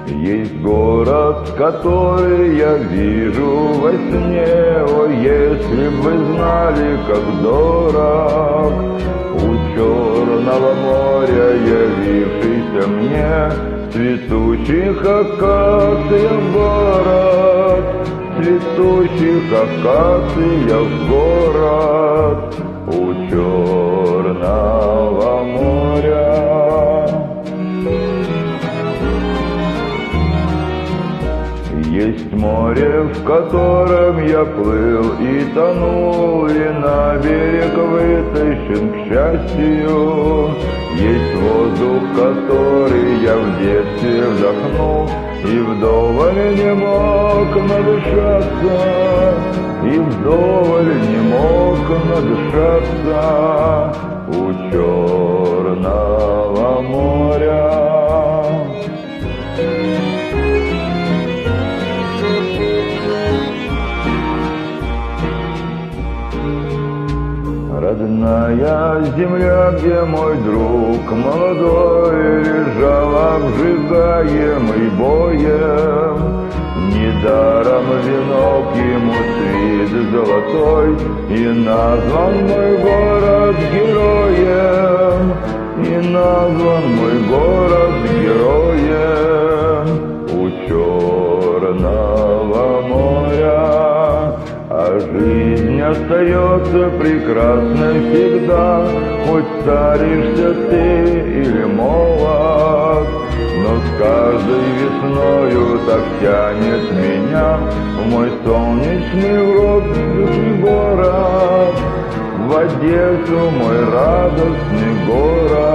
Есть город, который я вижу во сне. О, если б вы знали, как дорог у Черного моря явившийся мне, цветущих акаций город, цветущих акаций город у Черного моря. Есть море, в котором я плыл и тонул, и на берег вытащен к счастью. Есть воздух, который я в детстве вдохнул, и вдоволь не мог надышаться, и вдоволь не мог надышаться у Черного моря. Родная земля, где мой друг молодой лежал обжигаемый боем, недаром венок ему свит золотой, и назван мой город героем, и назван мой город героем у Черного моря. А жизнь остается прекрасной всегда, хоть старишься ты или молод. Но с каждой весною так тянет меня в мой солнечный уродливый город, в Одессу, мой радостный город.